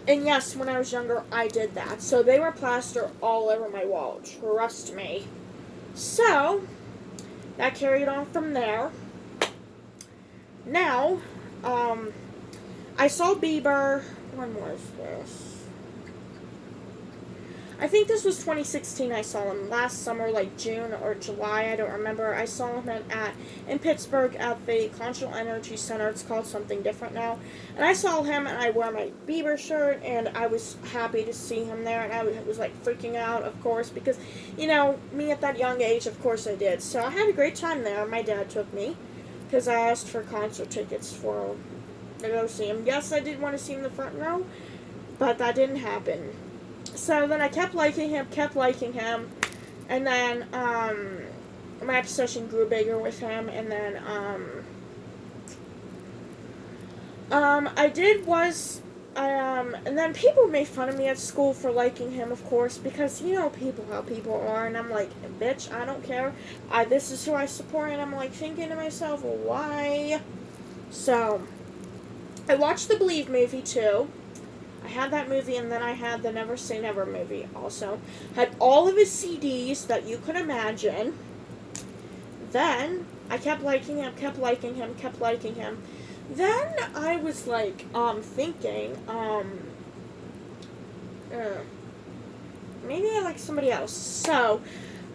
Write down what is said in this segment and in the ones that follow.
And yes, when I was younger, I did that. So they were plaster all over my wall. Trust me. So that carried on from there. Now, um, I saw Bieber. When was this? I think this was 2016. I saw him last summer, like June or July. I don't remember. I saw him in Pittsburgh at the Continental Energy Center. It's called something different now. And I saw him, and I wore my Bieber shirt, and I was happy to see him there. And I was like freaking out, of course, because me at that young age, of course I did. So I had a great time there. My dad took me because I asked for concert tickets to go see him. Yes, I did want to see him in the front row, but that didn't happen. So then I kept liking him, and then my obsession grew bigger with him, and then I did was and then people made fun of me at school for liking him, of course, because people how people are, and I'm like, bitch, I don't care. This is who I support, and I'm like thinking to myself, well, why? So I watched the Believe movie too. I had that movie, and then I had the Never Say Never movie also. Had all of his CDs that you could imagine. Then I kept liking him, kept liking him, kept liking him. Then I was like, thinking, maybe I like somebody else. So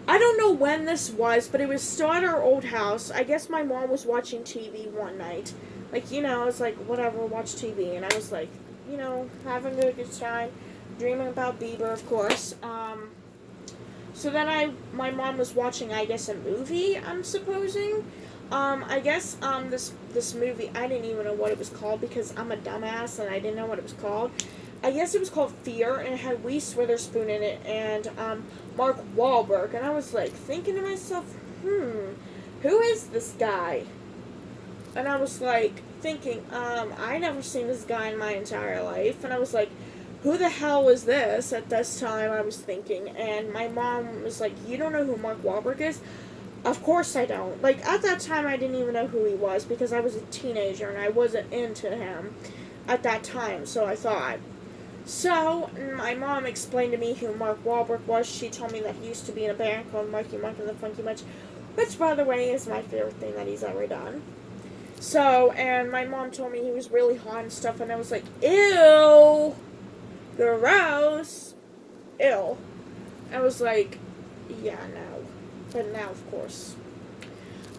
I don't know when this was, but it was still at our old house. I guess my mom was watching TV one night. Like, I was like, whatever, watch TV. And I was like, having a good time, dreaming about Bieber, of course. So then my mom was watching, I guess, a movie, I'm supposing. I guess, this movie, I didn't even know what it was called because I'm a dumbass and I didn't know what it was called. I guess it was called Fear, and it had Reese Witherspoon in it and, Mark Wahlberg, and I was, like, thinking to myself, who is this guy? And I was, like, thinking, I never seen this guy in my entire life, and I was like, who the hell is this? At this time, I was thinking, and my mom was like, you don't know who Mark Wahlberg is? Of course I don't. Like, at that time, I didn't even know who he was, because I was a teenager, and I wasn't into him at that time, so I thought. So, my mom explained to me who Mark Wahlberg was. She told me that he used to be in a band called Marky Mark and the Funky Bunch, which, by the way, is my favorite thing that he's ever done. So, and my mom told me he was really hot and stuff, and I was like, ew, gross, ew. I was like, yeah, no. But now, of course.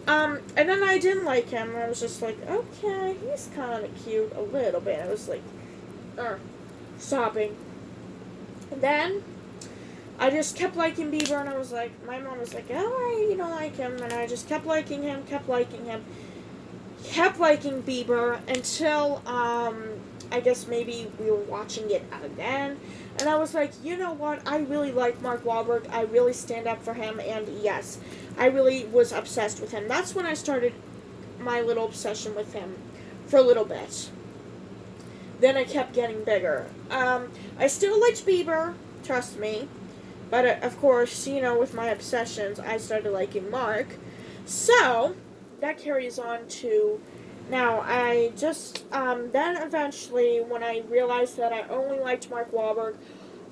And then I didn't like him, and I was just like, okay, he's kind of cute a little bit. I was like, stopping. And then I just kept liking Bieber, and I was like, my mom was like, alright, you don't like him, and I just kept liking him, kept liking Bieber until, I guess maybe we were watching it again, and I was like, you know what, I really like Mark Wahlberg, I really stand up for him, and yes, I really was obsessed with him. That's when I started my little obsession with him for a little bit. Then it kept getting bigger. I still liked Bieber, trust me, but of course, with my obsessions, I started liking Mark, so that carries on to now. I just then eventually, when I realized that I only liked Mark Wahlberg,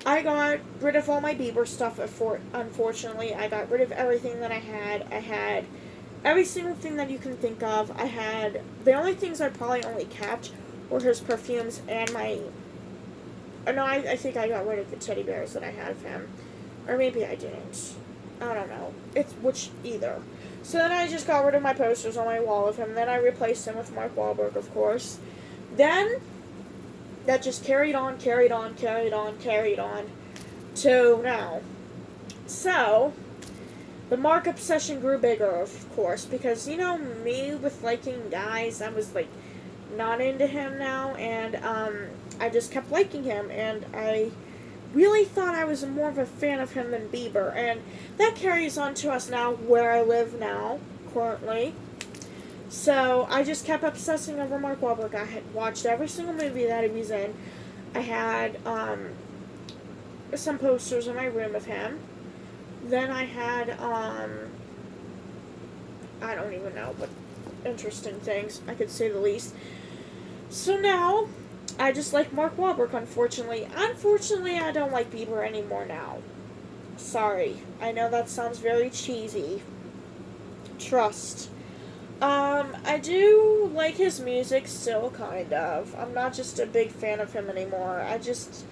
I got rid of all my Bieber stuff. Unfortunately, I got rid of everything that I had. I had every single thing that you can think of. I had the only things I probably only kept were his perfumes and my. No, I think I got rid of the teddy bears that I had of him, or maybe I didn't. I don't know. It's which either. So then I just got rid of my posters on my wall of him. Then I replaced him with Mark Wahlberg, of course. Then that just carried on to now. So the Mark obsession grew bigger, of course, because me with liking guys, I was like not into him now, and I just kept liking him, and I really thought I was more of a fan of him than Bieber, and that carries on to us now where I live now, currently. So I just kept obsessing over Mark Wahlberg. I had watched every single movie that he was in. I had some posters in my room of him. Then I had I don't even know, but interesting things, I could say the least. So now I just like Mark Wahlberg, unfortunately. Unfortunately, I don't like Bieber anymore now. Sorry. I know that sounds very cheesy. Trust. I do like his music still, kind of. I'm not just a big fan of him anymore. I just,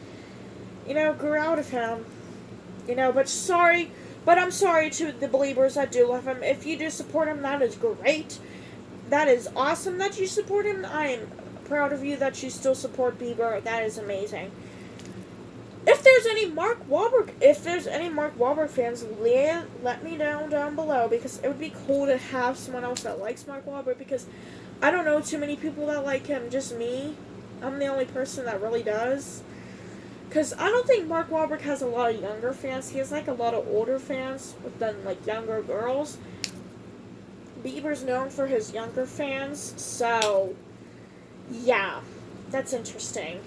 grew out of him. But I'm sorry to the believers that do love him. If you do support him, that is great. That is awesome that you support him. I am proud of you that you still support Bieber. That is amazing. If there's any Mark Wahlberg fans, let me know down below, because it would be cool to have someone else that likes Mark Wahlberg, because I don't know too many people that like him, just me. I'm the only person that really does. Because I don't think Mark Wahlberg has a lot of younger fans. He has like a lot of older fans than like younger girls. Bieber's known for his younger fans, so yeah, that's interesting.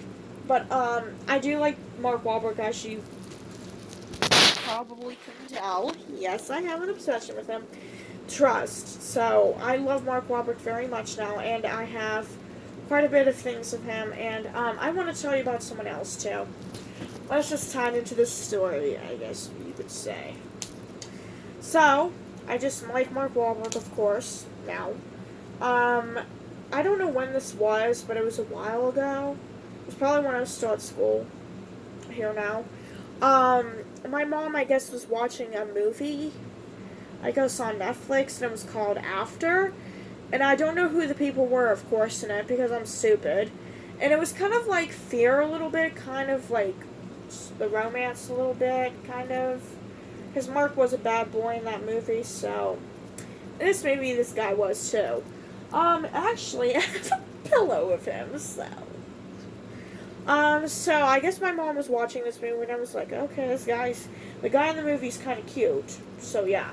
But I do like Mark Wahlberg, as you probably can tell. Yes, I have an obsession with him. Trust. So I love Mark Wahlberg very much now, and I have quite a bit of things of him. And I want to tell you about someone else too. Let's just tie into this story, I guess you could say. So I just like Mark Wahlberg, of course. Now, I don't know when this was, but it was a while ago. It was probably when I was still at school. Here now. My mom, I guess, was watching a movie, I guess on Netflix, and it was called After. And I don't know who the people were, of course, in it, because I'm stupid. And it was kind of like Fear a little bit, kind of like the romance a little bit, kind of. Because Mark was a bad boy in that movie, so. And this guy was too. Actually, I have a pillow of him, so. So I guess my mom was watching this movie and I was like, okay, the guy in the movie's kind of cute. So yeah.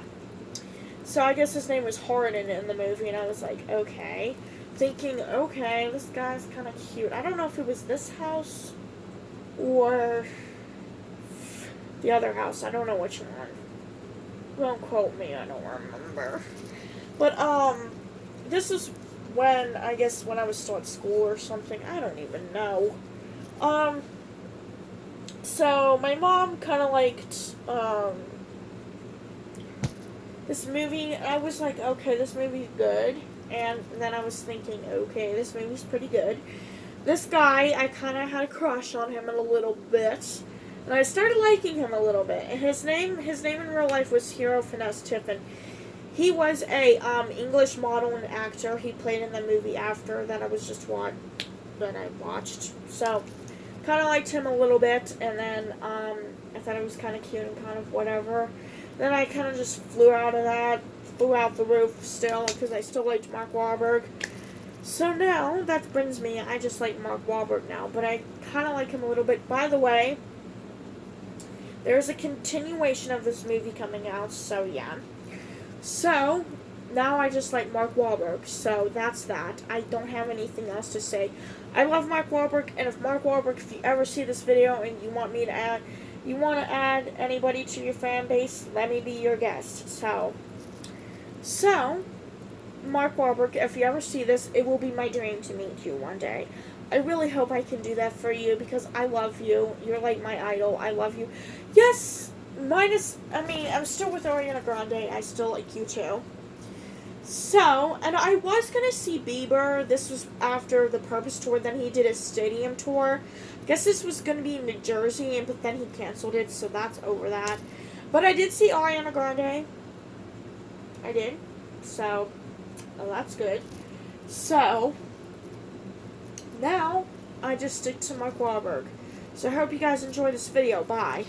So I guess his name was Hardin in the movie, and I was like, okay. Thinking, okay, this guy's kind of cute. I don't know if it was this house or the other house. I don't know which one. Don't quote me, I don't remember. But, this is when I was still at school or something. I don't even know. So my mom kind of liked, this movie. I was like, okay, this movie's good. And then I was thinking, okay, this movie's pretty good. This guy, I kind of had a crush on him a little bit. And I started liking him a little bit. And his name in real life was Hero Finesse Tiffin. He was a, English model and actor. He played in the movie After that I watched. So, kind of liked him a little bit, and then I thought it was kind of cute and kind of whatever. Then I kind of just flew out the roof still, because I still liked Mark Wahlberg. So now, that brings me, I just like Mark Wahlberg now, but I kind of like him a little bit. By the way, there's a continuation of this movie coming out, so yeah. So, now I just like Mark Wahlberg, so that's that. I don't have anything else to say. I love Mark Wahlberg, and if you ever see this video and you want to add anybody to your fan base, let me be your guest. So, Mark Wahlberg, if you ever see this, it will be my dream to meet you one day. I really hope I can do that for you, because I love you. You're like my idol. I love you. Yes, I'm still with Ariana Grande. I still like you too. So, and I was going to see Bieber. This was after the Purpose Tour. Then he did a stadium tour. I guess this was going to be in New Jersey, but then he canceled it, so that's over that. But I did see Ariana Grande. I did. So, that's good. So, now, I just stick to Mark Wahlberg. So, I hope you guys enjoyed this video. Bye.